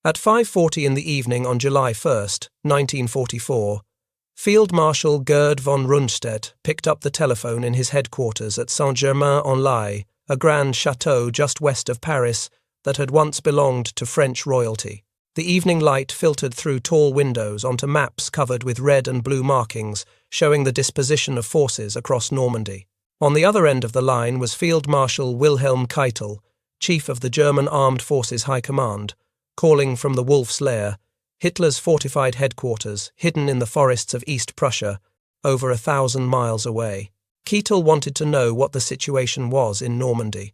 At 5:40 in the evening on July 1st, 1944, Field Marshal Gerd von Rundstedt picked up the telephone in his headquarters at Saint-Germain-en-Laye, a grand chateau just west of Paris that had once belonged to French royalty. The evening light filtered through tall windows onto maps covered with red and blue markings, showing the disposition of forces across Normandy. On the other end of the line was Field Marshal Wilhelm Keitel, chief of the German Armed Forces High Command, calling from the Wolf's Lair, Hitler's fortified headquarters, hidden in the forests of East Prussia, over 1,000 miles away. Keitel wanted to know what the situation was in Normandy.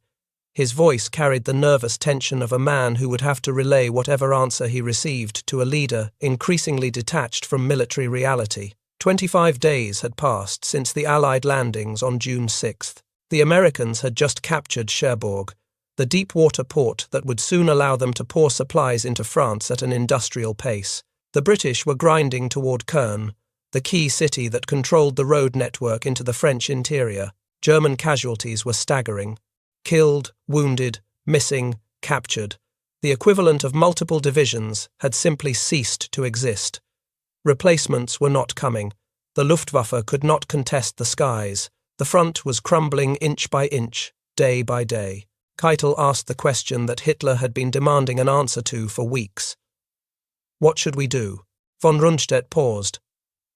His voice carried the nervous tension of a man who would have to relay whatever answer he received to a leader increasingly detached from military reality. 25 days had passed since the Allied landings on June 6th. The Americans had just captured Cherbourg, the deep-water port that would soon allow them to pour supplies into France at an industrial pace. The British were grinding toward Köln, the key city that controlled the road network into the French interior. German casualties were staggering. Killed, wounded, missing, captured. The equivalent of multiple divisions had simply ceased to exist. Replacements were not coming. The Luftwaffe could not contest the skies. The front was crumbling inch by inch, day by day. Keitel asked the question that Hitler had been demanding an answer to for weeks. What should we do? Von Rundstedt paused.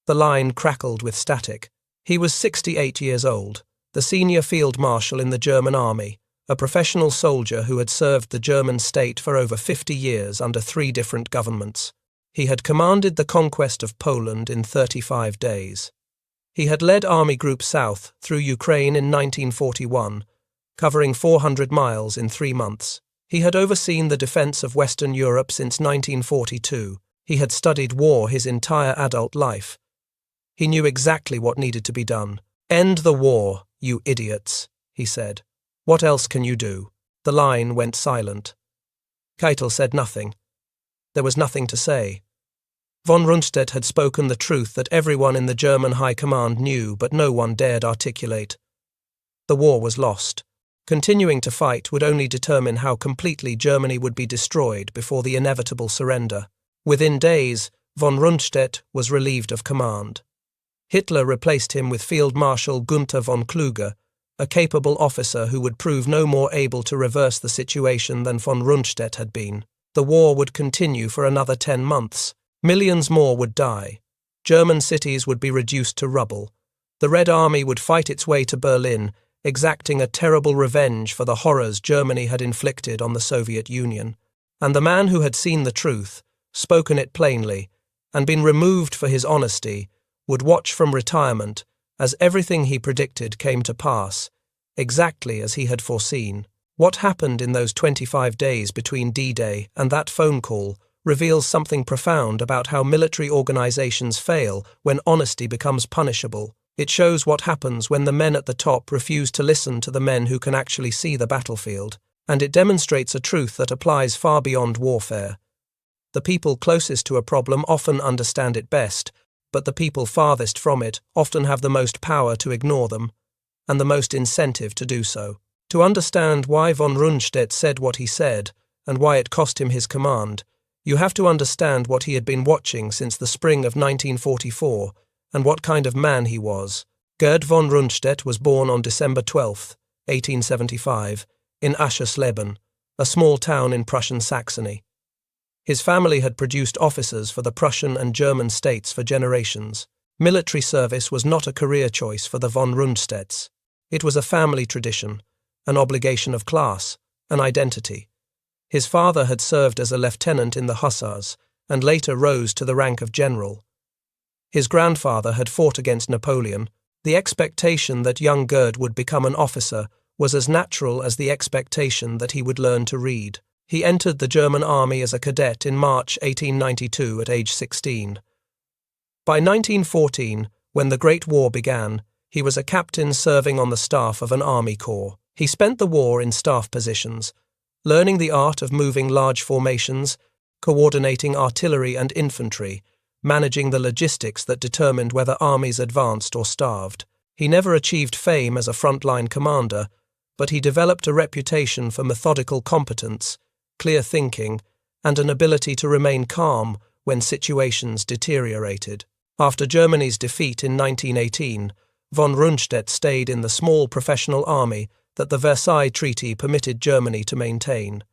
The line crackled with static. He was 68 years old, the senior field marshal in the German army, a professional soldier who had served the German state for over 50 years under 3 different governments. He had commanded the conquest of Poland in 35 days. He had led Army Group South through Ukraine in 1941, covering 400 miles in 3 months. He had overseen the defense of Western Europe since 1942. He had studied war his entire adult life. He knew exactly what needed to be done. "End the war, you idiots," he said. "What else can you do?" The line went silent. Keitel said nothing. There was nothing to say. Von Rundstedt had spoken the truth that everyone in the German High Command knew, but no one dared articulate. The war was lost. Continuing to fight would only determine how completely Germany would be destroyed before the inevitable surrender. Within days, von Rundstedt was relieved of command. Hitler replaced him with Field Marshal Günther von Kluge, a capable officer who would prove no more able to reverse the situation than von Rundstedt had been. The war would continue for another 10 months. Millions more would die. German cities would be reduced to rubble. The Red Army would fight its way to Berlin, exacting a terrible revenge for the horrors Germany had inflicted on the Soviet Union. And the man who had seen the truth, spoken it plainly, and been removed for his honesty, would watch from retirement as everything he predicted came to pass, exactly as he had foreseen. What happened in those 25 days between D-Day and that phone call reveals something profound about how military organizations fail when honesty becomes punishable. It shows what happens when the men at the top refuse to listen to the men who can actually see the battlefield, and it demonstrates a truth that applies far beyond warfare. The people closest to a problem often understand it best, but the people farthest from it often have the most power to ignore them, and the most incentive to do so. To understand why von Rundstedt said what he said, and why it cost him his command, you have to understand what he had been watching since the spring of 1944, and what kind of man he was. Gerd von Rundstedt was born on December 12, 1875, in Aschersleben, a small town in Prussian Saxony. His family had produced officers for the Prussian and German states for generations. Military service was not a career choice for the von Rundstedts. It was a family tradition, an obligation of class, an identity. His father had served as a lieutenant in the Hussars, and later rose to the rank of general. His grandfather had fought against Napoleon. The expectation that young Gerd would become an officer was as natural as the expectation that he would learn to read. He entered the German army as a cadet in March 1892 at age 16. By 1914, when the Great War began, he was a captain serving on the staff of an army corps. He spent the war in staff positions, learning the art of moving large formations, coordinating artillery and infantry, managing the logistics that determined whether armies advanced or starved. He never achieved fame as a frontline commander, but he developed a reputation for methodical competence, clear thinking, and an ability to remain calm when situations deteriorated. After Germany's defeat in 1918, von Rundstedt stayed in the small professional army that the Versailles Treaty permitted Germany to maintain.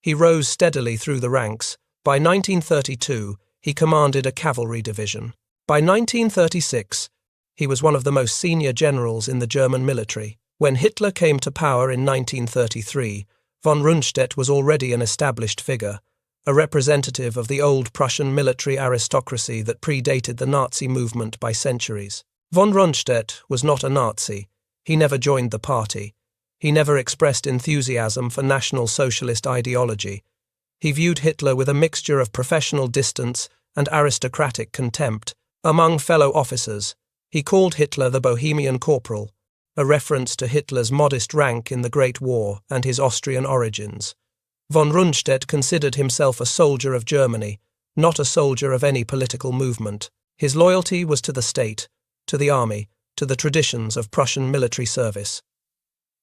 He rose steadily through the ranks. By 1932, he commanded a cavalry division. By 1936, he was one of the most senior generals in the German military. When Hitler came to power in 1933, von Rundstedt was already an established figure, a representative of the old Prussian military aristocracy that predated the Nazi movement by centuries. Von Rundstedt was not a Nazi. He never joined the party. He never expressed enthusiasm for National Socialist ideology. He viewed Hitler with a mixture of professional distance and aristocratic contempt. Among fellow officers, he called Hitler the Bohemian Corporal, a reference to Hitler's modest rank in the Great War and his Austrian origins. Von Rundstedt considered himself a soldier of Germany, not a soldier of any political movement. His loyalty was to the state, to the army, to the traditions of Prussian military service.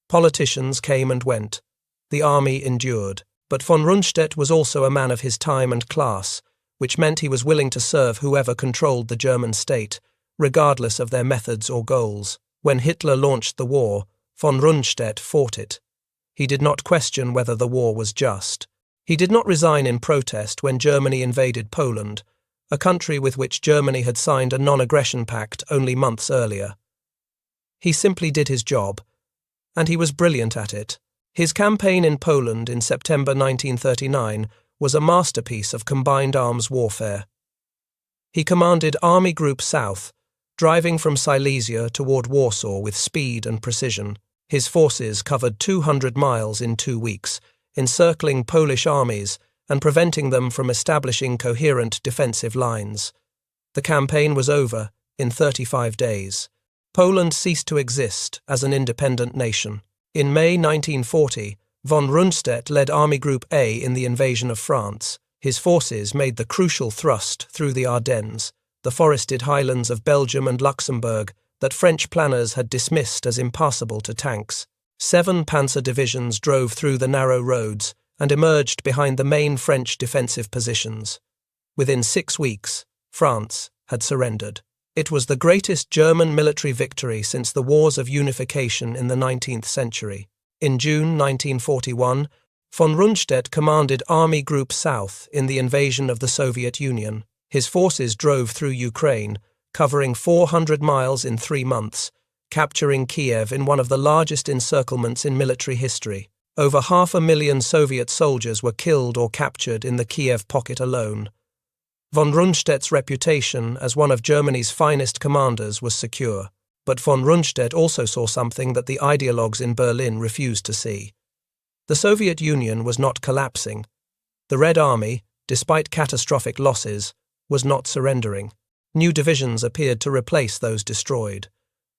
Politicians came and went. The army endured. But von Rundstedt was also a man of his time and class, which meant he was willing to serve whoever controlled the German state, regardless of their methods or goals. When Hitler launched the war, von Rundstedt fought it. He did not question whether the war was just. He did not resign in protest when Germany invaded Poland, a country with which Germany had signed a non-aggression pact only months earlier. He simply did his job, and he was brilliant at it. His campaign in Poland in September 1939 was a masterpiece of combined arms warfare. He commanded Army Group South, driving from Silesia toward Warsaw with speed and precision. His forces covered 200 miles in 2 weeks, encircling Polish armies and preventing them from establishing coherent defensive lines. The campaign was over in 35 days. Poland ceased to exist as an independent nation. In May 1940, von Rundstedt led Army Group A in the invasion of France. His forces made the crucial thrust through the Ardennes, the forested highlands of Belgium and Luxembourg that French planners had dismissed as impassable to tanks. 7 panzer divisions drove through the narrow roads and emerged behind the main French defensive positions. Within 6 weeks, France had surrendered. It was the greatest German military victory since the Wars of Unification in the 19th century. In June 1941, von Rundstedt commanded Army Group South in the invasion of the Soviet Union. His forces drove through Ukraine, covering 400 miles in 3 months, capturing Kiev in one of the largest encirclements in military history. Over 500,000 Soviet soldiers were killed or captured in the Kiev pocket alone. Von Rundstedt's reputation as one of Germany's finest commanders was secure, but von Rundstedt also saw something that the ideologues in Berlin refused to see. The Soviet Union was not collapsing. The Red Army, despite catastrophic losses, was not surrendering. New divisions appeared to replace those destroyed.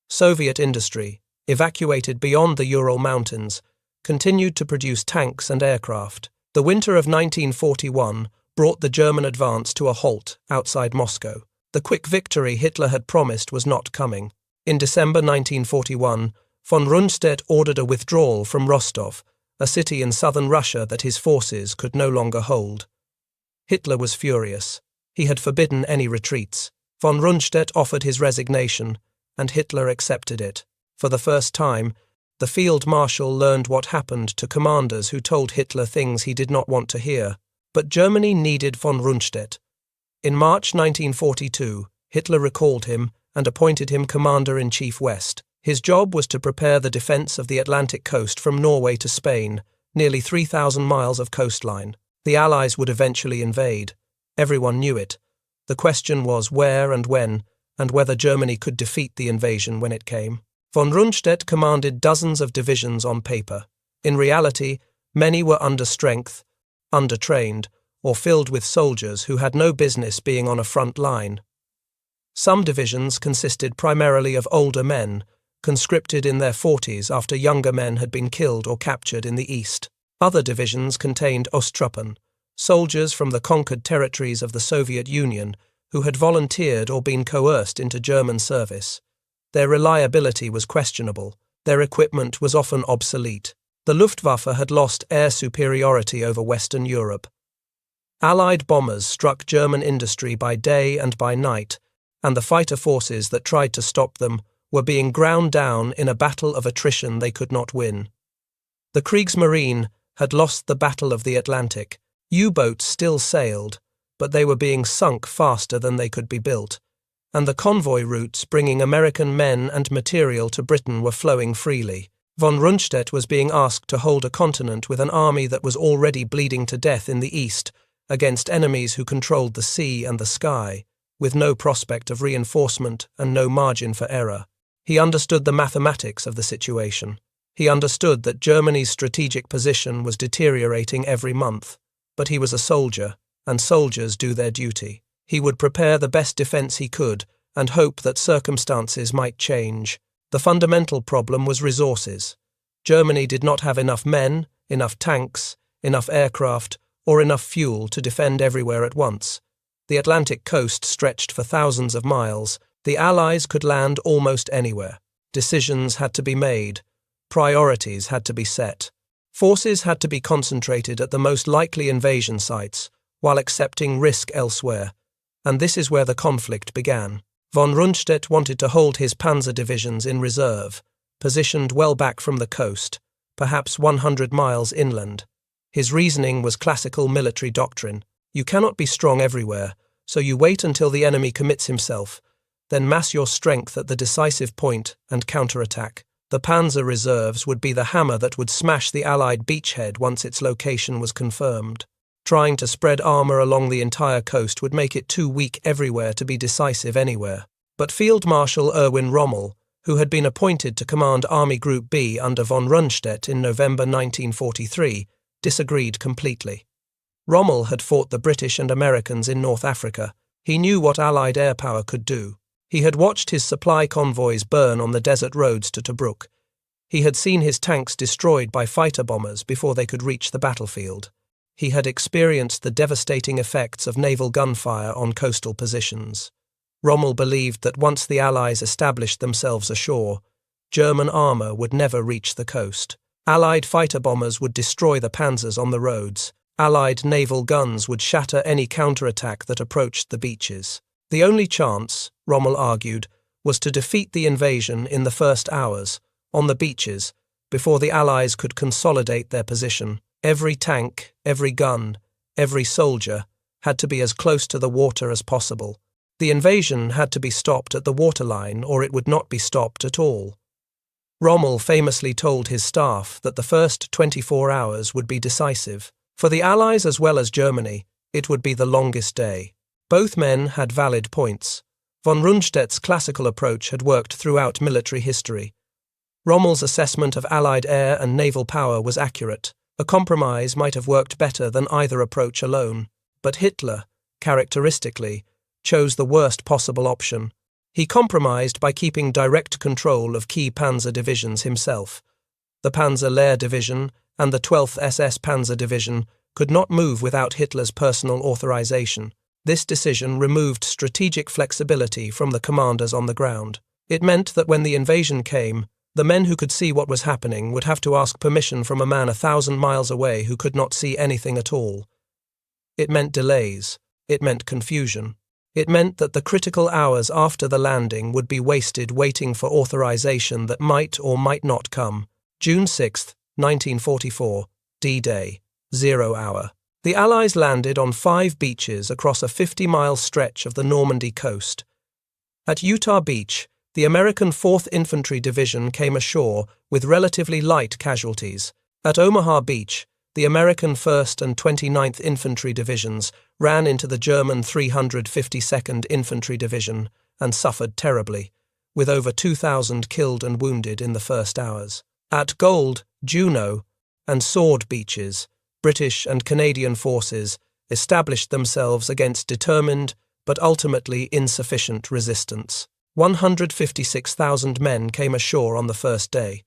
Soviet industry, evacuated beyond the Ural Mountains, continued to produce tanks and aircraft. The winter of 1941 brought the German advance to a halt outside Moscow. The quick victory Hitler had promised was not coming. In December 1941, von Rundstedt ordered a withdrawal from Rostov, a city in southern Russia that his forces could no longer hold. Hitler was furious. He had forbidden any retreats. Von Rundstedt offered his resignation, and Hitler accepted it. For the first time, the field marshal learned what happened to commanders who told Hitler things he did not want to hear. But Germany needed von Rundstedt. In March 1942, Hitler recalled him and appointed him Commander-in-Chief West. His job was to prepare the defense of the Atlantic coast from Norway to Spain, nearly 3,000 miles of coastline. The Allies would eventually invade. Everyone knew it. The question was where and when, and whether Germany could defeat the invasion when it came. Von Rundstedt commanded dozens of divisions on paper. In reality, many were under strength, undertrained, or filled with soldiers who had no business being on a front line. Some divisions consisted primarily of older men, conscripted in their 40s after younger men had been killed or captured in the east. Other divisions contained Osttruppen, soldiers from the conquered territories of the Soviet Union who had volunteered or been coerced into German service. Their reliability was questionable. Their equipment was often obsolete. The Luftwaffe had lost air superiority over Western Europe. Allied bombers struck German industry by day and by night, and the fighter forces that tried to stop them were being ground down in a battle of attrition they could not win. The Kriegsmarine had lost the Battle of the Atlantic. U-boats still sailed, but they were being sunk faster than they could be built, and the convoy routes bringing American men and material to Britain were flowing freely. Von Rundstedt was being asked to hold a continent with an army that was already bleeding to death in the east against enemies who controlled the sea and the sky, with no prospect of reinforcement and no margin for error. He understood the mathematics of the situation. He understood that Germany's strategic position was deteriorating every month, but he was a soldier, and soldiers do their duty. He would prepare the best defense he could and hope that circumstances might change. The fundamental problem was resources. Germany did not have enough men, enough tanks, enough aircraft, or enough fuel to defend everywhere at once. The Atlantic coast stretched for thousands of miles. The Allies could land almost anywhere. Decisions had to be made. Priorities had to be set. Forces had to be concentrated at the most likely invasion sites, while accepting risk elsewhere. And this is where the conflict began. Von Rundstedt wanted to hold his panzer divisions in reserve, positioned well back from the coast, perhaps 100 miles inland. His reasoning was classical military doctrine. You cannot be strong everywhere, so you wait until the enemy commits himself, then mass your strength at the decisive point and counterattack. The panzer reserves would be the hammer that would smash the Allied beachhead once its location was confirmed. Trying to spread armour along the entire coast would make it too weak everywhere to be decisive anywhere. But Field Marshal Erwin Rommel, who had been appointed to command Army Group B under von Rundstedt in November 1943, disagreed completely. Rommel had fought the British and Americans in North Africa. He knew what Allied air power could do. He had watched his supply convoys burn on the desert roads to Tobruk. He had seen his tanks destroyed by fighter bombers before they could reach the battlefield. He had experienced the devastating effects of naval gunfire on coastal positions. Rommel believed that once the Allies established themselves ashore, German armour would never reach the coast. Allied fighter bombers would destroy the panzers on the roads. Allied naval guns would shatter any counterattack that approached the beaches. The only chance, Rommel argued, was to defeat the invasion in the first hours, on the beaches, before the Allies could consolidate their position. Every tank, every gun, every soldier had to be as close to the water as possible. The invasion had to be stopped at the waterline or it would not be stopped at all. Rommel famously told his staff that the first 24 hours would be decisive. For the Allies as well as Germany, it would be the longest day. Both men had valid points. Von Rundstedt's classical approach had worked throughout military history. Rommel's assessment of Allied air and naval power was accurate. A compromise might have worked better than either approach alone. But Hitler, characteristically, chose the worst possible option. He compromised by keeping direct control of key panzer divisions himself. The Panzer Lehr Division and the 12th SS Panzer Division could not move without Hitler's personal authorization. This decision removed strategic flexibility from the commanders on the ground. It meant that when the invasion came, the men who could see what was happening would have to ask permission from a man 1,000 miles away who could not see anything at all. It meant delays. It meant confusion. It meant that the critical hours after the landing would be wasted waiting for authorization that might or might not come. June 6, 1944, D-Day, 0 hour. The Allies landed on 5 beaches across a 50-mile stretch of the Normandy coast. At Utah Beach, the American 4th Infantry Division came ashore with relatively light casualties. At Omaha Beach, the American 1st and 29th Infantry Divisions ran into the German 352nd Infantry Division and suffered terribly, with over 2,000 killed and wounded in the first hours. At Gold, Juno, and Sword Beaches, British and Canadian forces established themselves against determined but ultimately insufficient resistance. 156,000 men came ashore on the first day.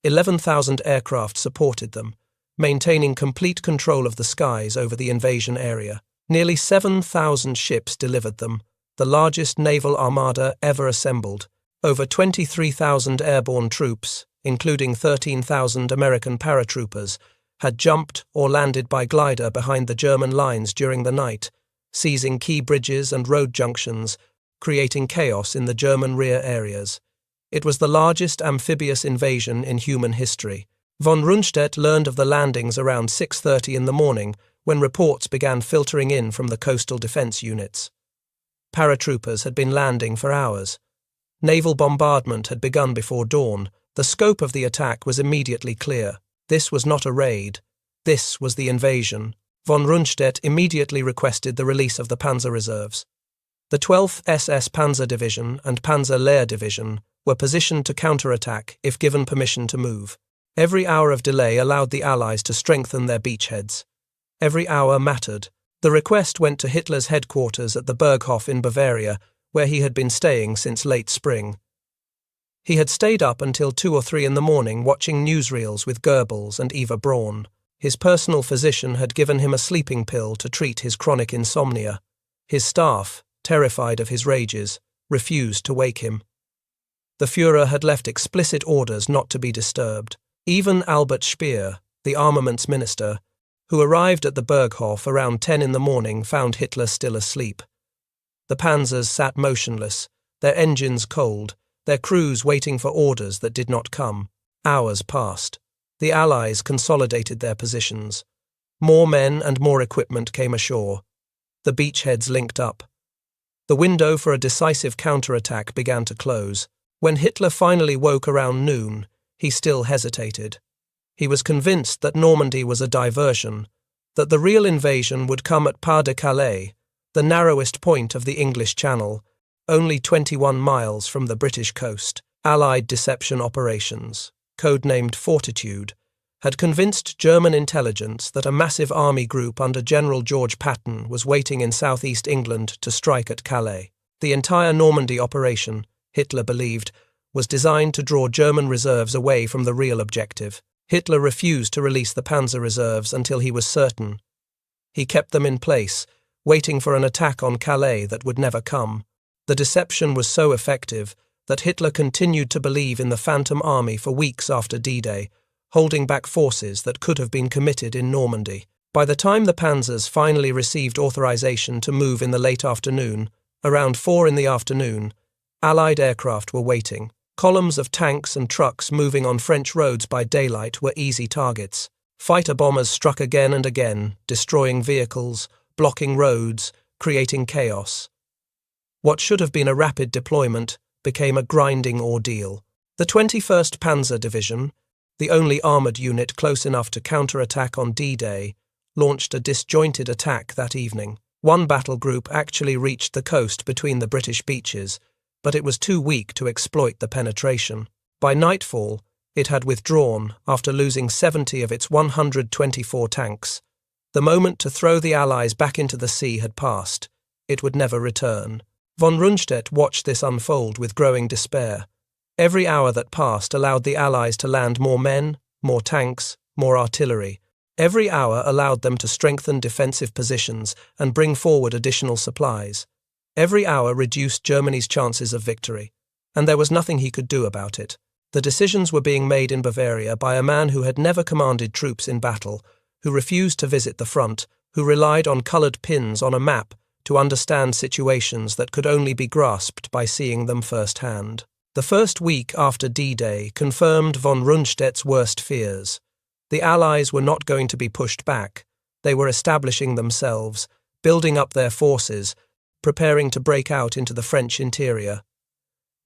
11,000 aircraft supported them, maintaining complete control of the skies over the invasion area. Nearly 7,000 ships delivered them, the largest naval armada ever assembled. Over 23,000 airborne troops, including 13,000 American paratroopers, had jumped or landed by glider behind the German lines during the night, seizing key bridges and road junctions, creating chaos in the German rear areas. It was the largest amphibious invasion in human history. Von Rundstedt learned of the landings around 6:30 in the morning, when reports began filtering in from the coastal defense units. Paratroopers had been landing for hours. Naval bombardment had begun before dawn. The scope of the attack was immediately clear. This was not a raid. This was the invasion. Von Rundstedt immediately requested the release of the panzer reserves. The 12th SS Panzer Division and Panzer Lehr Division were positioned to counterattack if given permission to move. Every hour of delay allowed the Allies to strengthen their beachheads. Every hour mattered. The request went to Hitler's headquarters at the Berghof in Bavaria, where he had been staying since late spring. He had stayed up until 2 or 3 in the morning watching newsreels with Goebbels and Eva Braun. His personal physician had given him a sleeping pill to treat his chronic insomnia. His staff, terrified of his rages, refused to wake him. The Führer had left explicit orders not to be disturbed. Even Albert Speer, the armaments minister, who arrived at the Berghof around 10 in the morning, found Hitler still asleep. The panzers sat motionless, their engines cold, their crews waiting for orders that did not come. Hours passed. The Allies consolidated their positions. More men and more equipment came ashore. The beachheads linked up. The window for a decisive counterattack began to close. When Hitler finally woke around noon, he still hesitated. He was convinced that Normandy was a diversion, that the real invasion would come at Pas de Calais, the narrowest point of the English Channel, only 21 miles from the British coast. Allied deception operations, codenamed Fortitude, had convinced German intelligence that a massive army group under General George Patton was waiting in southeast England to strike at Calais. The entire Normandy operation, Hitler believed, was designed to draw German reserves away from the real objective. Hitler refused to release the panzer reserves until he was certain. He kept them in place, waiting for an attack on Calais that would never come. The deception was so effective that Hitler continued to believe in the Phantom Army for weeks after D-Day, holding back forces that could have been committed in Normandy. By the time the panzers finally received authorization to move in the late afternoon, around 4 in the afternoon, Allied aircraft were waiting. Columns of tanks and trucks moving on French roads by daylight were easy targets. Fighter bombers struck again and again, destroying vehicles, blocking roads, creating chaos. What should have been a rapid deployment became a grinding ordeal. The 21st Panzer Division, the only armoured unit close enough to counterattack on D-Day, launched a disjointed attack that evening. One battle group actually reached the coast between the British beaches, but it was too weak to exploit the penetration. By nightfall, it had withdrawn after losing 70 of its 124 tanks. The moment to throw the Allies back into the sea had passed. It would never return. Von Rundstedt watched this unfold with growing despair. Every hour that passed allowed the Allies to land more men, more tanks, more artillery. Every hour allowed them to strengthen defensive positions and bring forward additional supplies. Every hour reduced Germany's chances of victory, and there was nothing he could do about it. The decisions were being made in Bavaria by a man who had never commanded troops in battle, who refused to visit the front, who relied on coloured pins on a map to understand situations that could only be grasped by seeing them firsthand. The first week after D-Day confirmed von Rundstedt's worst fears. The Allies were not going to be pushed back. They were establishing themselves, building up their forces, preparing to break out into the French interior.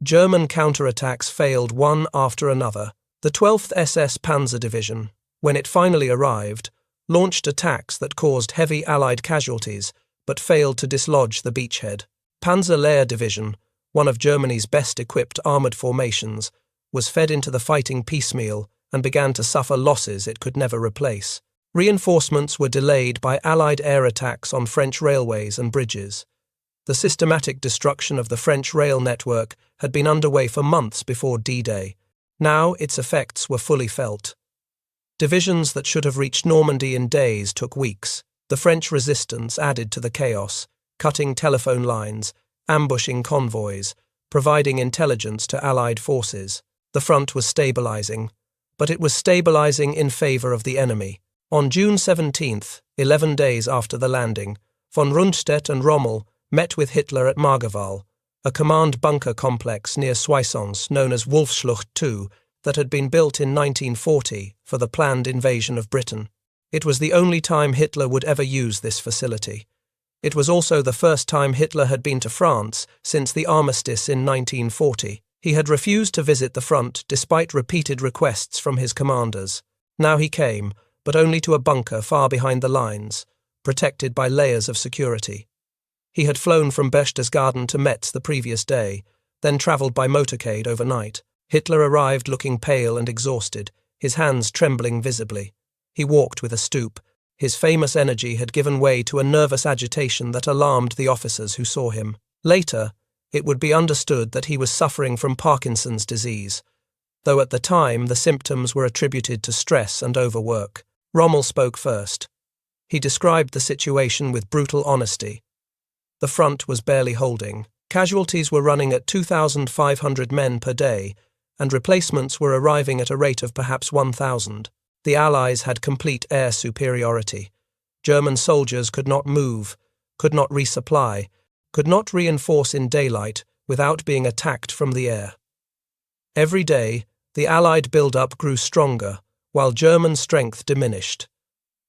German counterattacks failed one after another. The 12th SS Panzer Division, when it finally arrived, launched attacks that caused heavy Allied casualties, but failed to dislodge the beachhead. Panzer Lehr Division, one of Germany's best-equipped armoured formations, was fed into the fighting piecemeal and began to suffer losses it could never replace. Reinforcements were delayed by Allied air attacks on French railways and bridges. The systematic destruction of the French rail network had been underway for months before D-Day. Now its effects were fully felt. Divisions that should have reached Normandy in days took weeks. The French resistance added to the chaos, cutting telephone lines, ambushing convoys, providing intelligence to Allied forces. The front was stabilizing, but it was stabilizing in favor of the enemy. On June 17th, 11 days after the landing, von Rundstedt and Rommel met with Hitler at Margewal, a command bunker complex near Soissons known as Wolfsschlucht II that had been built in 1940 for the planned invasion of Britain. It was the only time Hitler would ever use this facility. It was also the first time Hitler had been to France since the armistice in 1940. He had refused to visit the front despite repeated requests from his commanders. Now he came, but only to a bunker far behind the lines, protected by layers of security. He had flown from Berchtesgaden to Metz the previous day, then travelled by motorcade overnight. Hitler arrived looking pale and exhausted, his hands trembling visibly. He walked with a stoop. His famous energy had given way to a nervous agitation that alarmed the officers who saw him. Later, it would be understood that he was suffering from Parkinson's disease, though at the time the symptoms were attributed to stress and overwork. Rommel spoke first. He described the situation with brutal honesty. The front was barely holding. Casualties were running at 2,500 men per day, and replacements were arriving at a rate of perhaps 1,000. The Allies had complete air superiority. German soldiers could not move, could not resupply, could not reinforce in daylight without being attacked from the air. Every day, the Allied build-up grew stronger, while German strength diminished.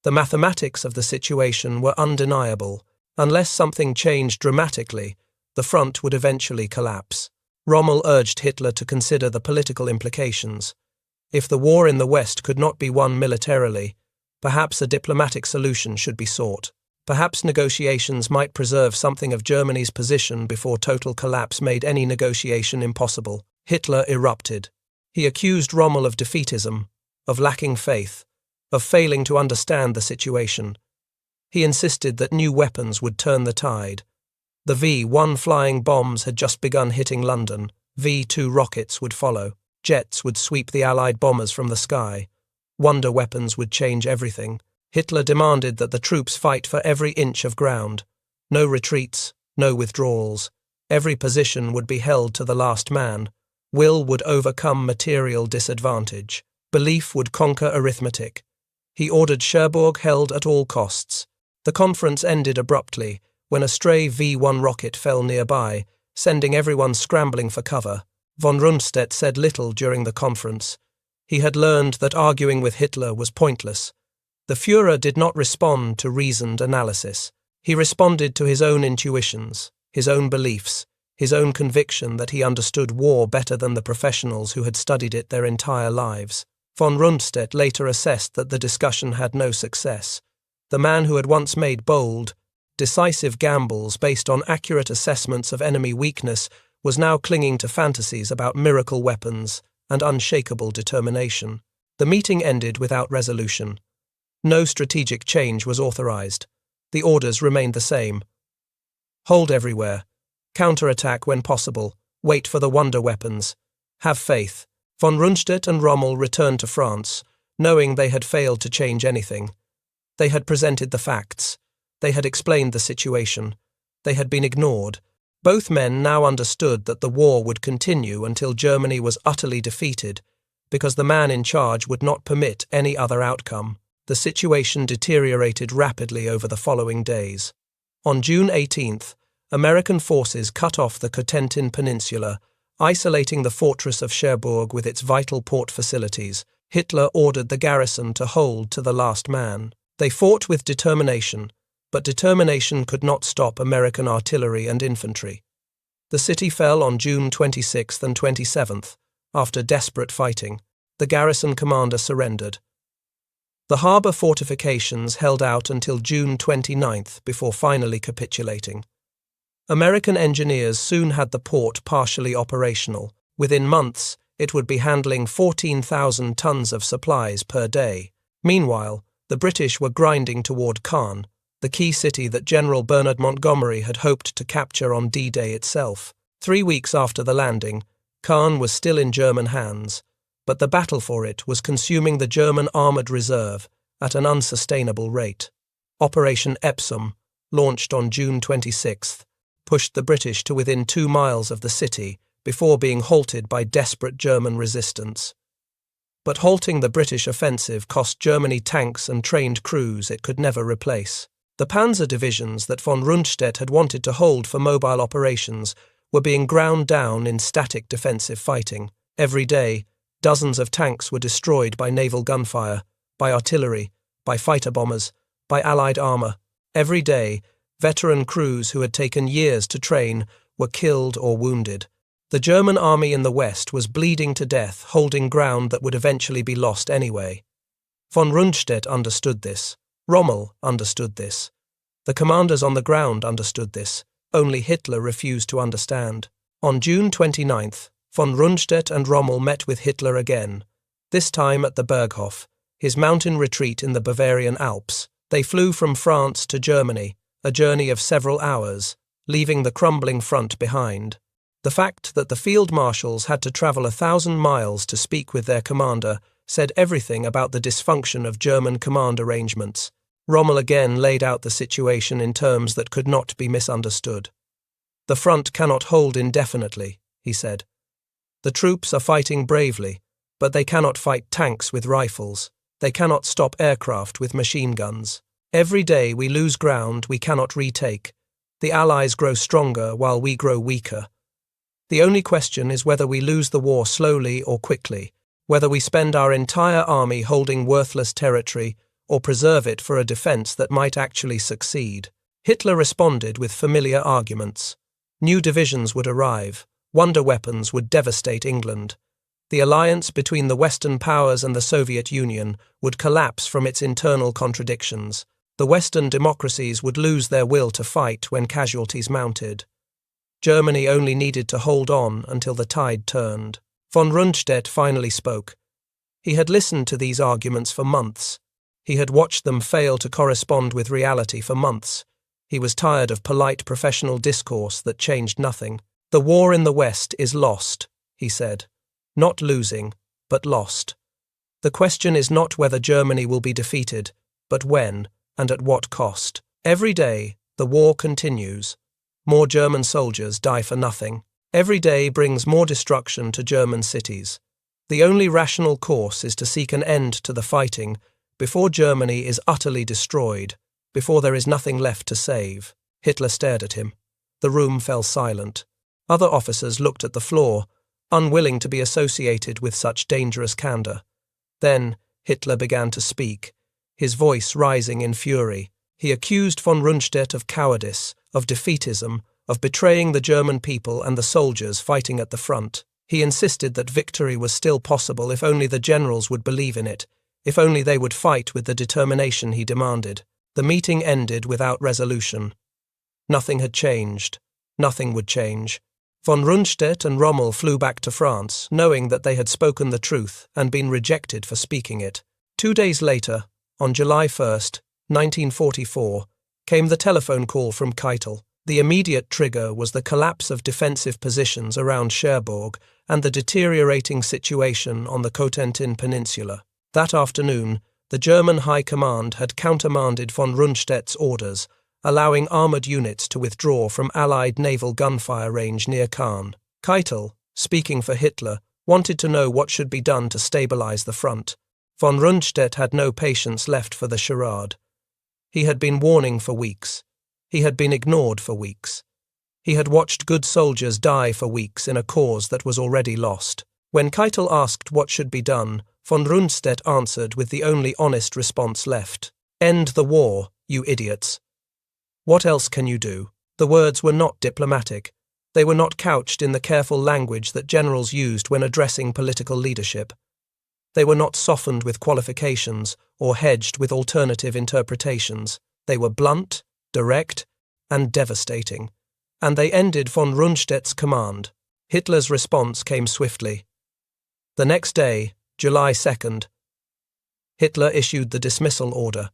The mathematics of the situation were undeniable. Unless something changed dramatically, the front would eventually collapse. Rommel urged Hitler to consider the political implications. If the war in the West could not be won militarily, perhaps a diplomatic solution should be sought. Perhaps negotiations might preserve something of Germany's position before total collapse made any negotiation impossible. Hitler erupted. He accused Rommel of defeatism, of lacking faith, of failing to understand the situation. He insisted that new weapons would turn the tide. The V-1 flying bombs had just begun hitting London. V-2 rockets would follow. Jets would sweep the Allied bombers from the sky. Wonder weapons would change everything. Hitler demanded that the troops fight for every inch of ground. No retreats, no withdrawals. Every position would be held to the last man. Will would overcome material disadvantage. Belief would conquer arithmetic. He ordered Cherbourg held at all costs. The conference ended abruptly when a stray V-1 rocket fell nearby, sending everyone scrambling for cover. Von Rundstedt said little during the conference. He had learned that arguing with Hitler was pointless. The Führer did not respond to reasoned analysis. He responded to his own intuitions, his own beliefs, his own conviction that he understood war better than the professionals who had studied it their entire lives. Von Rundstedt later assessed that the discussion had no success. The man who had once made bold, decisive gambles based on accurate assessments of enemy weakness was now clinging to fantasies about miracle weapons and unshakable determination. The meeting ended without resolution. No strategic change was authorized. The orders remained the same. Hold everywhere. Counterattack when possible. Wait for the wonder weapons. Have faith. Von Rundstedt and Rommel returned to France, knowing they had failed to change anything. They had presented the facts. They had explained the situation. They had been ignored. Both men now understood that the war would continue until Germany was utterly defeated, because the man in charge would not permit any other outcome. The situation deteriorated rapidly over the following days. On June 18th, American forces cut off the Cotentin Peninsula, isolating the fortress of Cherbourg with its vital port facilities. Hitler ordered the garrison to hold to the last man. They fought with determination, but determination could not stop American artillery and infantry. The city fell on June 26th and 27th. After desperate fighting, the garrison commander surrendered. The harbour fortifications held out until June 29th before finally capitulating. American engineers soon had the port partially operational. Within months, it would be handling 14,000 tons of supplies per day. Meanwhile, the British were grinding toward Caen, the key city that General Bernard Montgomery had hoped to capture on D-Day itself. 3 weeks after the landing, Caen was still in German hands, but the battle for it was consuming the German armoured reserve at an unsustainable rate. Operation Epsom, launched on June 26th, pushed the British to within 2 miles of the city before being halted by desperate German resistance. But halting the British offensive cost Germany tanks and trained crews it could never replace. The panzer divisions that von Rundstedt had wanted to hold for mobile operations were being ground down in static defensive fighting. Every day, dozens of tanks were destroyed by naval gunfire, by artillery, by fighter bombers, by Allied armour. Every day, veteran crews who had taken years to train were killed or wounded. The German army in the west was bleeding to death, holding ground that would eventually be lost anyway. Von Rundstedt understood this. Rommel understood this. The commanders on the ground understood this. Only Hitler refused to understand. On June 29th, von Rundstedt and Rommel met with Hitler again, this time at the Berghof, his mountain retreat in the Bavarian Alps. They flew from France to Germany, a journey of several hours, leaving the crumbling front behind. The fact that the field marshals had to travel 1,000 miles to speak with their commander said everything about the dysfunction of German command arrangements. Rommel again laid out the situation in terms that could not be misunderstood. "The front cannot hold indefinitely," he said. "The troops are fighting bravely, but they cannot fight tanks with rifles. They cannot stop aircraft with machine guns. Every day we lose ground we cannot retake. The Allies grow stronger while we grow weaker. The only question is whether we lose the war slowly or quickly, whether we spend our entire army holding worthless territory or preserve it for a defense that might actually succeed." Hitler responded with familiar arguments. New divisions would arrive. Wonder weapons would devastate England. The alliance between the Western powers and the Soviet Union would collapse from its internal contradictions. The Western democracies would lose their will to fight when casualties mounted. Germany only needed to hold on until the tide turned. Von Rundstedt finally spoke. He had listened to these arguments for months. He had watched them fail to correspond with reality for months. He was tired of polite professional discourse that changed nothing. "The war in the West is lost," he said. "Not losing, but lost. The question is not whether Germany will be defeated, but when, and at what cost. Every day, the war continues. More German soldiers die for nothing. Every day brings more destruction to German cities. The only rational course is to seek an end to the fighting before Germany is utterly destroyed, before there is nothing left to save." Hitler stared at him. The room fell silent. Other officers looked at the floor, unwilling to be associated with such dangerous candour. Then Hitler began to speak, his voice rising in fury. He accused von Rundstedt of cowardice, of defeatism, of betraying the German people and the soldiers fighting at the front. He insisted that victory was still possible if only the generals would believe in it, if only they would fight with the determination he demanded. The meeting ended without resolution. Nothing had changed. Nothing would change. Von Rundstedt and Rommel flew back to France, knowing that they had spoken the truth and been rejected for speaking it. 2 days later, on July 1st, 1944, came the telephone call from Keitel. The immediate trigger was the collapse of defensive positions around Cherbourg and the deteriorating situation on the Cotentin Peninsula. That afternoon, the German High Command had countermanded von Rundstedt's orders, allowing armoured units to withdraw from Allied naval gunfire range near Caen. Keitel, speaking for Hitler, wanted to know what should be done to stabilise the front. Von Rundstedt had no patience left for the charade. He had been warning for weeks. He had been ignored for weeks. He had watched good soldiers die for weeks in a cause that was already lost. When Keitel asked what should be done, von Rundstedt answered with the only honest response left. "End the war, you idiots. What else can you do?" The words were not diplomatic. They were not couched in the careful language that generals used when addressing political leadership. They were not softened with qualifications or hedged with alternative interpretations. They were blunt, direct, and devastating. And they ended von Rundstedt's command. Hitler's response came swiftly. The next day, July 2nd, Hitler issued the dismissal order.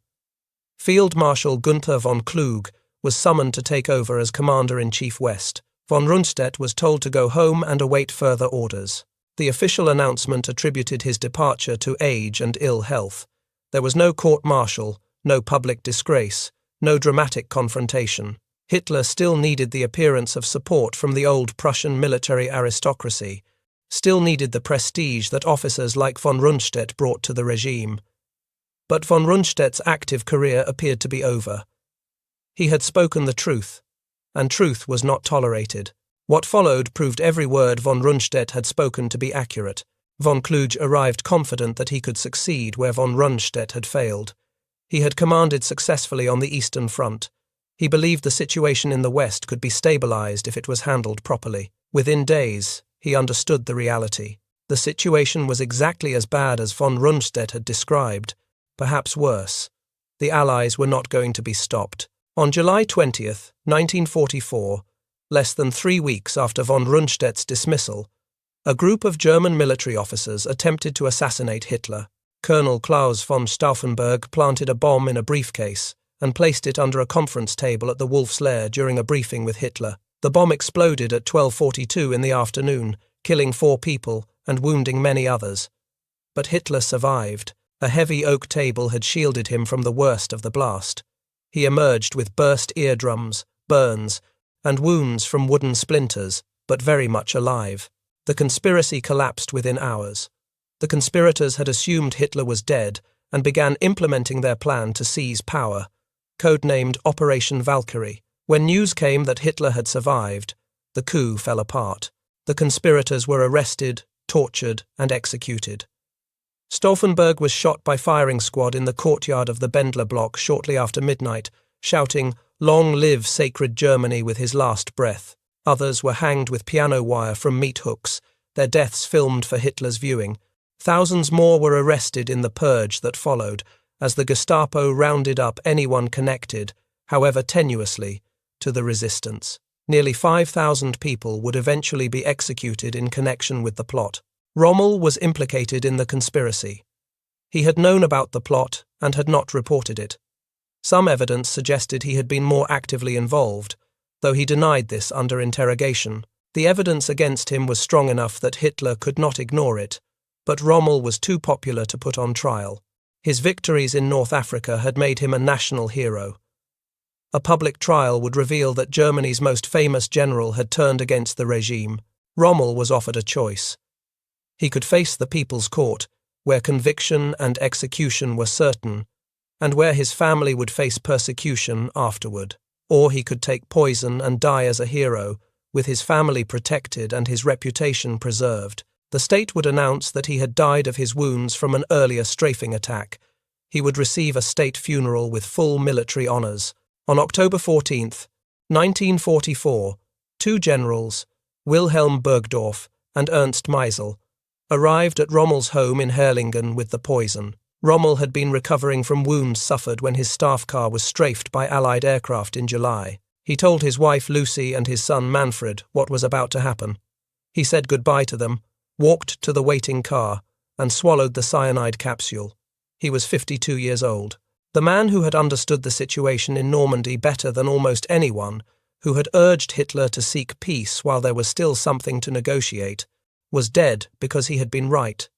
Field Marshal Günther von Kluge was summoned to take over as Commander-in-Chief West. Von Rundstedt was told to go home and await further orders. The official announcement attributed his departure to age and ill health. There was no court-martial, no public disgrace, no dramatic confrontation. Hitler still needed the appearance of support from the old Prussian military aristocracy, still needed the prestige that officers like von Rundstedt brought to the regime. But von Rundstedt's active career appeared to be over. He had spoken the truth, and truth was not tolerated. What followed proved every word von Rundstedt had spoken to be accurate. Von Kluge arrived confident that he could succeed where von Rundstedt had failed. He had commanded successfully on the Eastern Front. He believed the situation in the West could be stabilized if it was handled properly. Within days, he understood the reality. The situation was exactly as bad as von Rundstedt had described, perhaps worse. The Allies were not going to be stopped. On July 20th, 1944, less than 3 weeks after von Rundstedt's dismissal, a group of German military officers attempted to assassinate Hitler. Colonel Klaus von Stauffenberg planted a bomb in a briefcase and placed it under a conference table at the Wolf's Lair during a briefing with Hitler. The bomb exploded at 12:42 in the afternoon, killing 4 people and wounding many others. But Hitler survived. A heavy oak table had shielded him from the worst of the blast. He emerged with burst eardrums, burns, and wounds from wooden splinters, but very much alive. The conspiracy collapsed within hours. The conspirators had assumed Hitler was dead and began implementing their plan to seize power, codenamed Operation Valkyrie. When news came that Hitler had survived, the coup fell apart. The conspirators were arrested, tortured, and executed. Stauffenberg was shot by firing squad in the courtyard of the Bendler block shortly after midnight, shouting, "Long live sacred Germany," with his last breath. Others were hanged with piano wire from meat hooks, their deaths filmed for Hitler's viewing. Thousands more were arrested in the purge that followed, as the Gestapo rounded up anyone connected, however tenuously, to the resistance. Nearly 5,000 people would eventually be executed in connection with the plot. Rommel was implicated in the conspiracy. He had known about the plot and had not reported it. Some evidence suggested he had been more actively involved, though he denied this under interrogation. The evidence against him was strong enough that Hitler could not ignore it, but Rommel was too popular to put on trial. His victories in North Africa had made him a national hero. A public trial would reveal that Germany's most famous general had turned against the regime. Rommel was offered a choice. He could face the People's Court, where conviction and execution were certain, and where his family would face persecution afterward. Or he could take poison and die as a hero, with his family protected and his reputation preserved. The state would announce that he had died of his wounds from an earlier strafing attack. He would receive a state funeral with full military honours. On October 14th, 1944, 2 generals, Wilhelm Burgdorf and Ernst Meisel, arrived at Rommel's home in Herrlingen with the poison. Rommel had been recovering from wounds suffered when his staff car was strafed by Allied aircraft in July. He told his wife Lucy and his son Manfred what was about to happen. He said goodbye to them, walked to the waiting car, and swallowed the cyanide capsule. He was 52 years old. The man who had understood the situation in Normandy better than almost anyone, who had urged Hitler to seek peace while there was still something to negotiate, was dead because he had been right.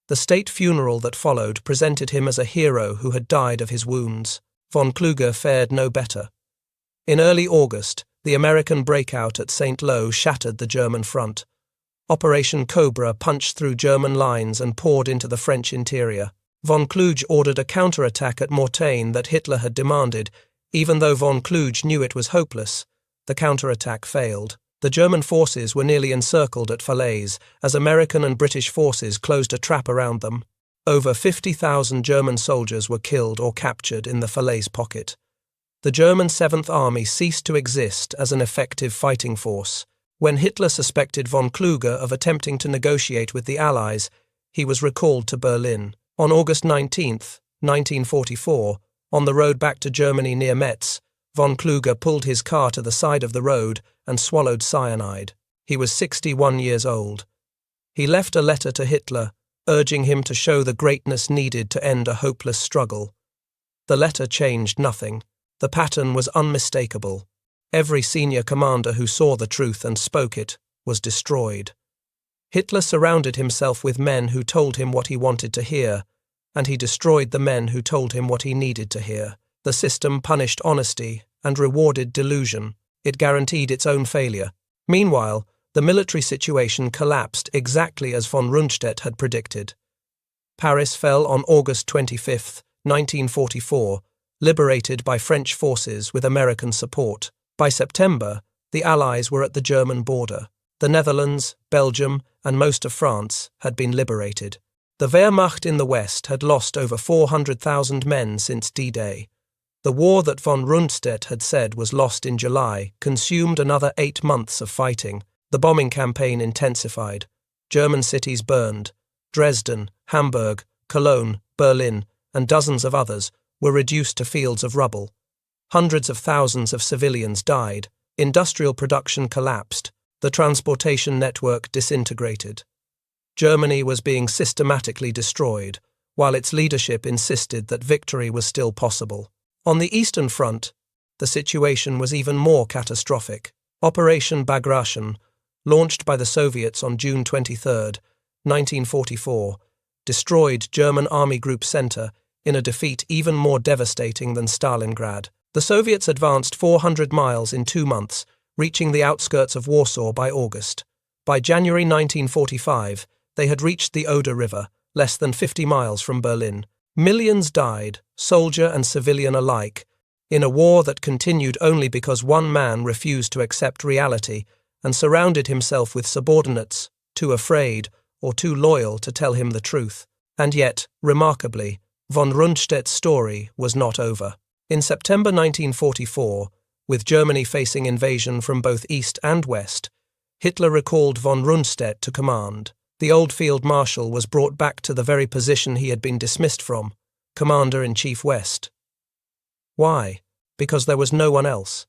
The state funeral that followed presented him as a hero who had died of his wounds. Von Kluge fared no better. In early August, the American breakout at St. Lo shattered the German front. Operation Cobra punched through German lines and poured into the French interior. Von Kluge ordered a counterattack at Mortain that Hitler had demanded. Even though von Kluge knew it was hopeless, the counterattack failed. The German forces were nearly encircled at Falaise as American and British forces closed a trap around them. Over 50,000 German soldiers were killed or captured in the Falaise pocket. The German 7th Army ceased to exist as an effective fighting force. When Hitler suspected von Kluge of attempting to negotiate with the Allies, he was recalled to Berlin. On August 19, 1944, on the road back to Germany near Metz, von Kluge pulled his car to the side of the road and swallowed cyanide. He was 61 years old. He left a letter to Hitler, urging him to show the greatness needed to end a hopeless struggle. The letter changed nothing. The pattern was unmistakable. Every senior commander who saw the truth and spoke it was destroyed. Hitler surrounded himself with men who told him what he wanted to hear, and he destroyed the men who told him what he needed to hear. The system punished honesty and rewarded delusion. It guaranteed its own failure. Meanwhile, The military situation collapsed exactly as von Rundstedt had predicted. Paris fell on August 25, 1944, liberated by French forces with American support. By September, the Allies were at the German border. The Netherlands, Belgium, and most of France had been liberated. The Wehrmacht in the West had lost over 400,000 men since Dday. The war that von Rundstedt had said was lost in July consumed another 8 months of fighting. The bombing campaign intensified. German cities burned. Dresden, Hamburg, Cologne, Berlin, and dozens of others were reduced to fields of rubble. Hundreds of thousands of civilians died. Industrial production collapsed. The transportation network disintegrated. Germany was being systematically destroyed, while its leadership insisted that victory was still possible. On the Eastern Front, the situation was even more catastrophic. Operation Bagration, launched by the Soviets on June 23, 1944, destroyed German Army Group Center in a defeat even more devastating than Stalingrad. The Soviets advanced 400 miles in 2 months, reaching the outskirts of Warsaw by August. By January 1945, they had reached the Oder River, less than 50 miles from Berlin. Millions died, soldier and civilian alike, in a war that continued only because one man refused to accept reality and surrounded himself with subordinates, too afraid or too loyal to tell him the truth. And yet, remarkably, von Rundstedt's story was not over. In September 1944, with Germany facing invasion from both east and west, Hitler recalled von Rundstedt to command. The old field marshal was brought back to the very position he had been dismissed from, Commander-in-Chief West. Why? Because there was no one else.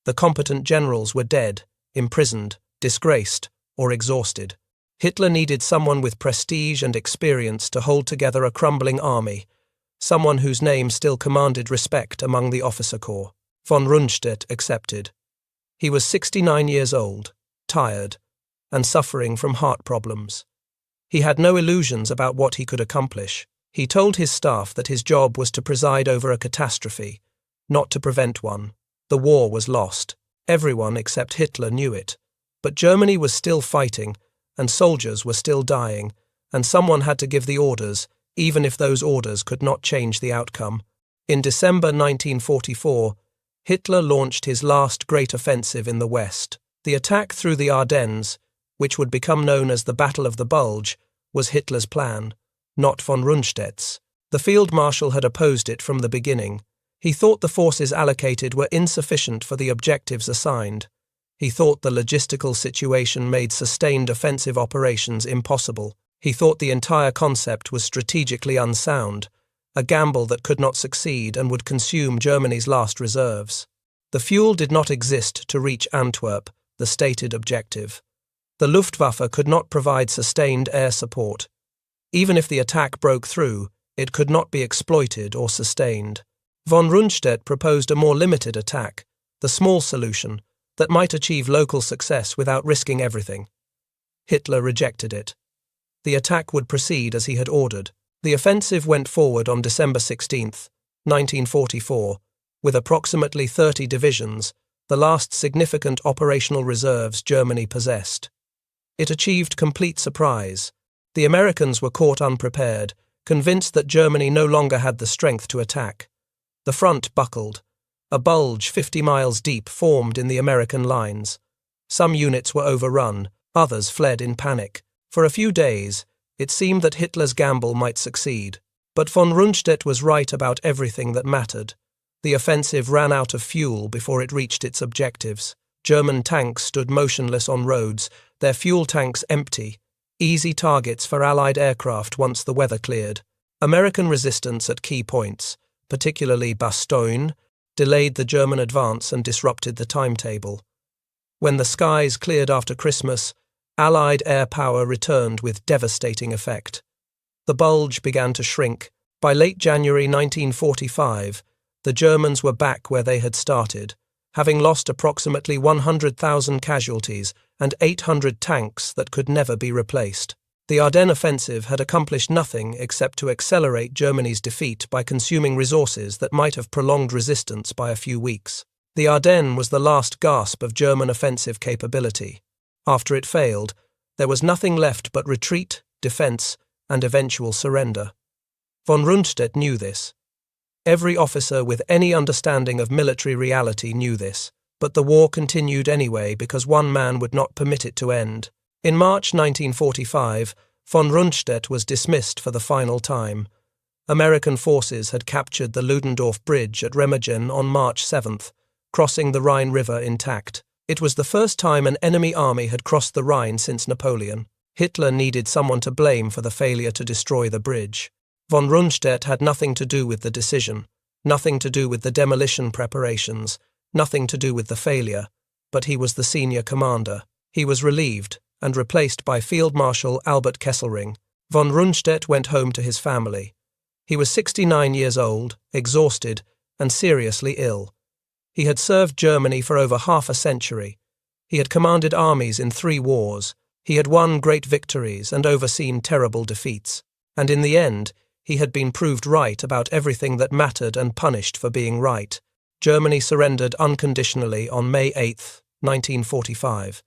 The competent generals were dead, imprisoned, disgraced, or exhausted. Hitler needed someone with prestige and experience to hold together a crumbling army, someone whose name still commanded respect among the officer corps. Von Rundstedt accepted. He was 69 years old, tired, and suffering from heart problems. He had no illusions about what he could accomplish. He told his staff that his job was to preside over a catastrophe, not to prevent one. The war was lost. Everyone except Hitler knew it. But Germany was still fighting, and soldiers were still dying, and someone had to give the orders, even if those orders could not change the outcome. In December 1944, Hitler launched his last great offensive in the West. The attack through the Ardennes, which would become known as the Battle of the Bulge, was Hitler's plan, not von Rundstedt's. The field marshal had opposed it from the beginning. He thought the forces allocated were insufficient for the objectives assigned. He thought the logistical situation made sustained offensive operations impossible. He thought the entire concept was strategically unsound, a gamble that could not succeed and would consume Germany's last reserves. The fuel did not exist to reach Antwerp, the stated objective. The Luftwaffe could not provide sustained air support. Even if the attack broke through, it could not be exploited or sustained. Von Rundstedt proposed a more limited attack, the small solution, that might achieve local success without risking everything. Hitler rejected it. The attack would proceed as he had ordered. The offensive went forward on December 16, 1944, with approximately 30 divisions, the last significant operational reserves Germany possessed. It achieved complete surprise. The Americans were caught unprepared, convinced that Germany no longer had the strength to attack. The front buckled. A bulge 50 miles deep formed in the American lines. Some units were overrun, others fled in panic. For a few days, it seemed that Hitler's gamble might succeed. But von Rundstedt was right about everything that mattered. The offensive ran out of fuel before it reached its objectives. German tanks stood motionless on roads, their fuel tanks empty, easy targets for Allied aircraft once the weather cleared. American resistance at key points, particularly Bastogne, delayed the German advance and disrupted the timetable. When the skies cleared after Christmas, Allied air power returned with devastating effect. The bulge began to shrink. By late January 1945, the Germans were back where they had started, having lost approximately 100,000 casualties and 800 tanks that could never be replaced. The Ardennes offensive had accomplished nothing except to accelerate Germany's defeat by consuming resources that might have prolonged resistance by a few weeks. The Ardennes was the last gasp of German offensive capability. After it failed, there was nothing left but retreat, defense, and eventual surrender. Von Rundstedt knew this. Every officer with any understanding of military reality knew this, but the war continued anyway because one man would not permit it to end. In March 1945, von Rundstedt was dismissed for the final time. American forces had captured the Ludendorff Bridge at Remagen on March 7th, crossing the Rhine River intact. It was the first time an enemy army had crossed the Rhine since Napoleon. Hitler needed someone to blame for the failure to destroy the bridge. Von Rundstedt had nothing to do with the decision, nothing to do with the demolition preparations, nothing to do with the failure, but he was the senior commander. He was relieved and replaced by Field Marshal Albert Kesselring. Von Rundstedt went home to his family. He was 69 years old, exhausted, and seriously ill. He had served Germany for over half a century. He had commanded armies in 3 wars. He had won great victories and overseen terrible defeats. And in the end, he had been proved right about everything that mattered and punished for being right. Germany surrendered unconditionally on May 8, 1945.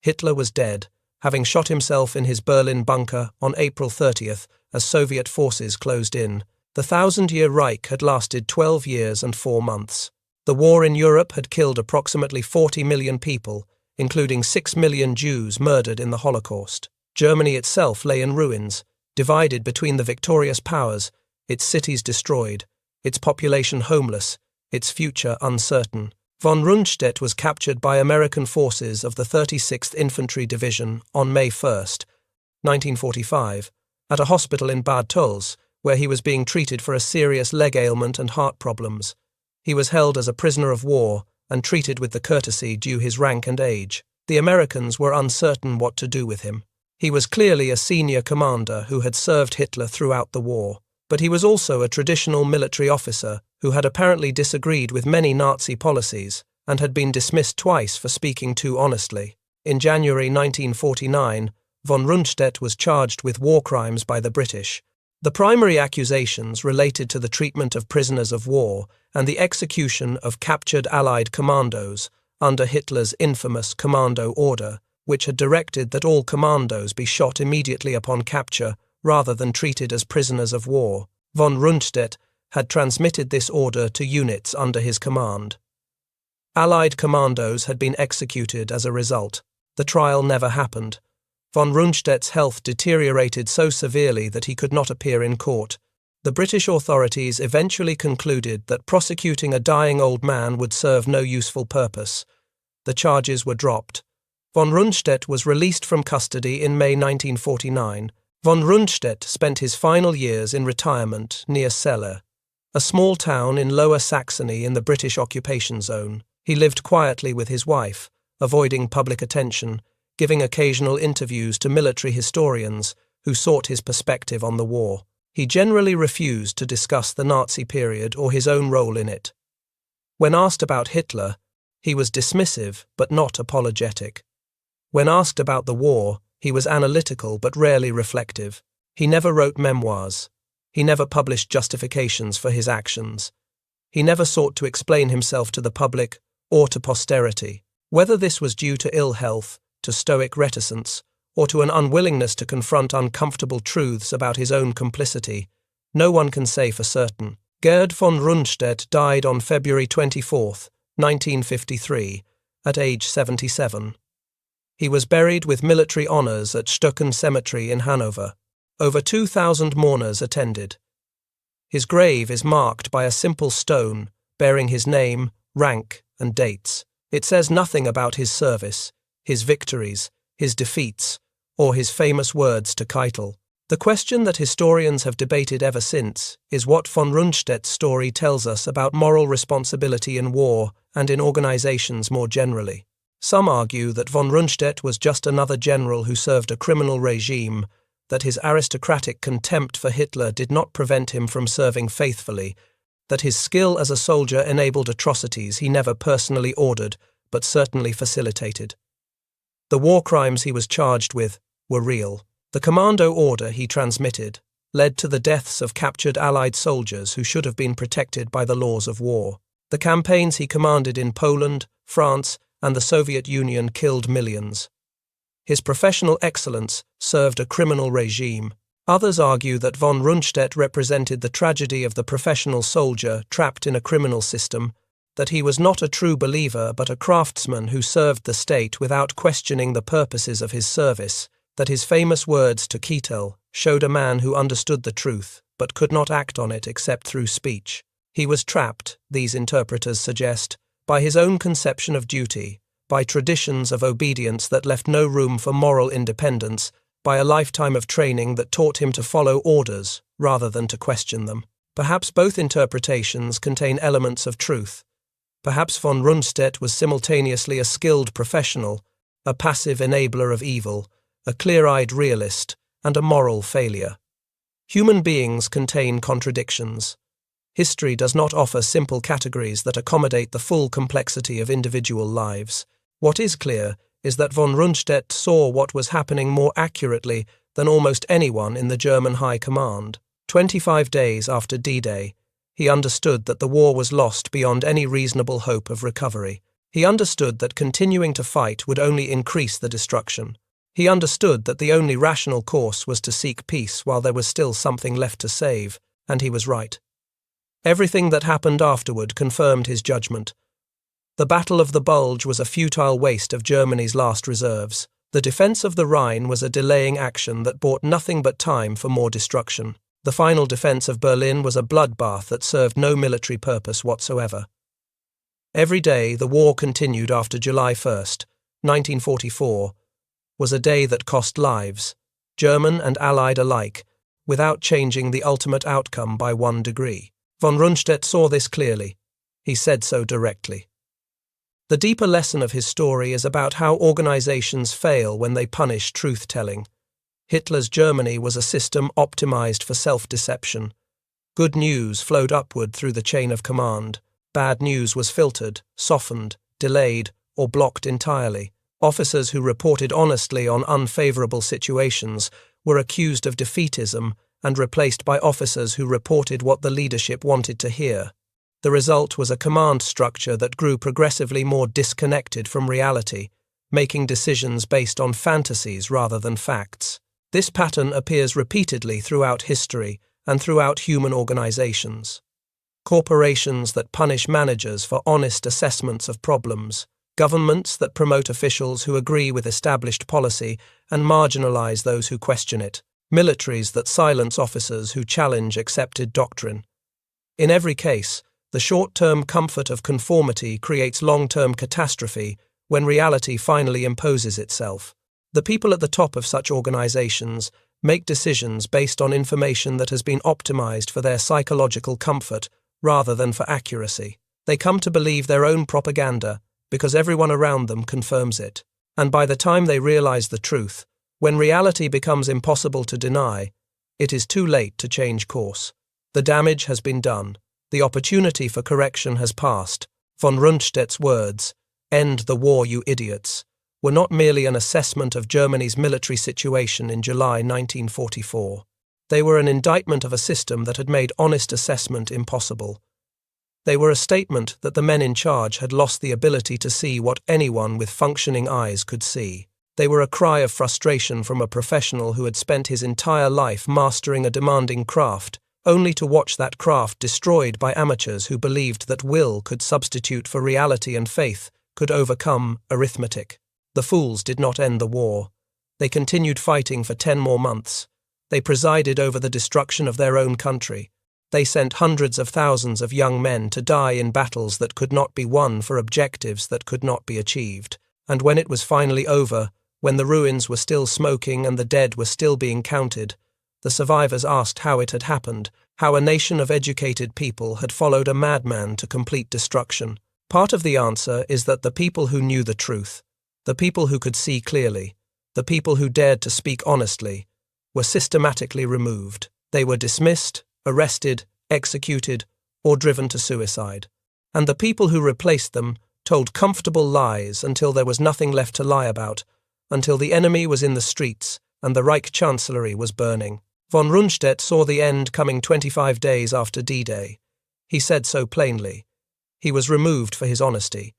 Hitler was dead, having shot himself in his Berlin bunker on April 30th as Soviet forces closed in. The 1,000-year Reich had lasted 12 years and 4 months. The war in Europe had killed approximately 40 million people, including 6 million Jews murdered in the Holocaust. Germany itself lay in ruins, divided between the victorious powers, its cities destroyed, its population homeless, its future uncertain. Von Rundstedt was captured by American forces of the 36th Infantry Division on May 1, 1945, at a hospital in Bad Tölz, where he was being treated for a serious leg ailment and heart problems. He was held as a prisoner of war and treated with the courtesy due his rank and age. The Americans were uncertain what to do with him. He was clearly a senior commander who had served Hitler throughout the war, but he was also a traditional military officer who had apparently disagreed with many Nazi policies and had been dismissed twice for speaking too honestly. In January 1949, von Rundstedt was charged with war crimes by the British. The primary accusations related to the treatment of prisoners of war and the execution of captured Allied commandos under Hitler's infamous Commando Order, which had directed that all commandos be shot immediately upon capture rather than treated as prisoners of war. Von Rundstedt had transmitted this order to units under his command. Allied commandos had been executed as a result. The trial never happened. Von Rundstedt's health deteriorated so severely that he could not appear in court. The British authorities eventually concluded that prosecuting a dying old man would serve no useful purpose. The charges were dropped. Von Rundstedt was released from custody in May 1949. Von Rundstedt spent his final years in retirement near Celle, a small town in Lower Saxony in the British occupation zone. He lived quietly with his wife, avoiding public attention, giving occasional interviews to military historians who sought his perspective on the war. He generally refused to discuss the Nazi period or his own role in it. When asked about Hitler, he was dismissive but not apologetic. When asked about the war, he was analytical but rarely reflective. He never wrote memoirs. He never published justifications for his actions. He never sought to explain himself to the public or to posterity. Whether this was due to ill health, to stoic reticence, or to an unwillingness to confront uncomfortable truths about his own complicity, no one can say for certain. Gerd von Rundstedt died on February 24, 1953, at age 77. He was buried with military honours at Stöcken Cemetery in Hanover. Over 2,000 mourners attended. His grave is marked by a simple stone bearing his name, rank, and dates. It says nothing about his service, his victories, his defeats, or his famous words to Keitel. The question that historians have debated ever since is what von Rundstedt's story tells us about moral responsibility in war and in organizations more generally. Some argue that von Rundstedt was just another general who served a criminal regime, that his aristocratic contempt for Hitler did not prevent him from serving faithfully, that his skill as a soldier enabled atrocities he never personally ordered but certainly facilitated. The war crimes he was charged with were real. The commando order he transmitted led to the deaths of captured Allied soldiers who should have been protected by the laws of war. The campaigns he commanded in Poland, France, and the Soviet Union killed millions. His professional excellence served a criminal regime. Others argue that von Rundstedt represented the tragedy of the professional soldier trapped in a criminal system, that he was not a true believer but a craftsman who served the state without questioning the purposes of his service, that his famous words to Kittel showed a man who understood the truth but could not act on it except through speech. He was trapped, these interpreters suggest, by his own conception of duty, by traditions of obedience that left no room for moral independence, by a lifetime of training that taught him to follow orders rather than to question them. Perhaps both interpretations contain elements of truth. Perhaps von Rundstedt was simultaneously a skilled professional, a passive enabler of evil, a clear-eyed realist, and a moral failure. Human beings contain contradictions. History does not offer simple categories that accommodate the full complexity of individual lives. What is clear is that von Rundstedt saw what was happening more accurately than almost anyone in the German High Command. 25 days after D-Day, he understood that the war was lost beyond any reasonable hope of recovery. He understood that continuing to fight would only increase the destruction. He understood that the only rational course was to seek peace while there was still something left to save, and he was right. Everything that happened afterward confirmed his judgment. The Battle of the Bulge was a futile waste of Germany's last reserves. The defense of the Rhine was a delaying action that bought nothing but time for more destruction. The final defense of Berlin was a bloodbath that served no military purpose whatsoever. Every day the war continued after July 1st, 1944, was a day that cost lives, German and Allied alike, without changing the ultimate outcome by 1 degree. Von Rundstedt saw this clearly. He said so directly. The deeper lesson of his story is about how organizations fail when they punish truth-telling. Hitler's Germany was a system optimized for self-deception. Good news flowed upward through the chain of command. Bad news was filtered, softened, delayed, or blocked entirely. Officers who reported honestly on unfavorable situations were accused of defeatism and replaced by officers who reported what the leadership wanted to hear. The result was a command structure that grew progressively more disconnected from reality, making decisions based on fantasies rather than facts. This pattern appears repeatedly throughout history and throughout human organizations. Corporations that punish managers for honest assessments of problems, governments that promote officials who agree with established policy and marginalize those who question it, militaries that silence officers who challenge accepted doctrine. In every case, the short-term comfort of conformity creates long-term catastrophe when reality finally imposes itself. The people at the top of such organizations make decisions based on information that has been optimized for their psychological comfort rather than for accuracy. They come to believe their own propaganda because everyone around them confirms it. And by the time they realize the truth, when reality becomes impossible to deny, it is too late to change course. The damage has been done. The opportunity for correction has passed. Von Rundstedt's words, "End the war, you idiots," were not merely an assessment of Germany's military situation in July 1944. They were an indictment of a system that had made honest assessment impossible. They were a statement that the men in charge had lost the ability to see what anyone with functioning eyes could see. They were a cry of frustration from a professional who had spent his entire life mastering a demanding craft, only to watch that craft destroyed by amateurs who believed that will could substitute for reality and faith could overcome arithmetic. The fools did not end the war. They continued fighting for 10 more months. They presided over the destruction of their own country. They sent hundreds of thousands of young men to die in battles that could not be won for objectives that could not be achieved. And when it was finally over, when the ruins were still smoking and the dead were still being counted, the survivors asked how it had happened, how a nation of educated people had followed a madman to complete destruction. Part of the answer is that the people who knew the truth, the people who could see clearly, the people who dared to speak honestly, were systematically removed. They were dismissed, arrested, executed, or driven to suicide. And the people who replaced them told comfortable lies until there was nothing left to lie about, until the enemy was in the streets and the Reich Chancellery was burning. Von Rundstedt saw the end coming 25 days after D-Day. He said so plainly. He was removed for his honesty.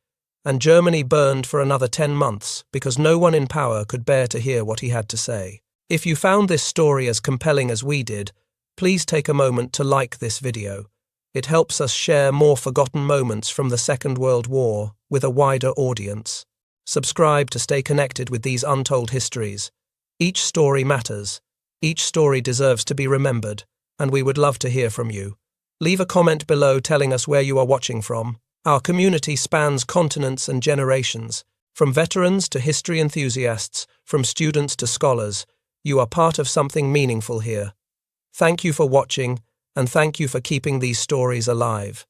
and Germany burned for another 10 months because no one in power could bear to hear what he had to say. If you found this story as compelling as we did, please take a moment to like this video. It helps us share more forgotten moments from the Second World War with a wider audience. Subscribe to stay connected with these untold histories. Each story matters. Each story deserves to be remembered, and we would love to hear from you. Leave a comment below telling us where you are watching from. Our community spans continents and generations. From veterans to history enthusiasts, from students to scholars, you are part of something meaningful here. Thank you for watching, and thank you for keeping these stories alive.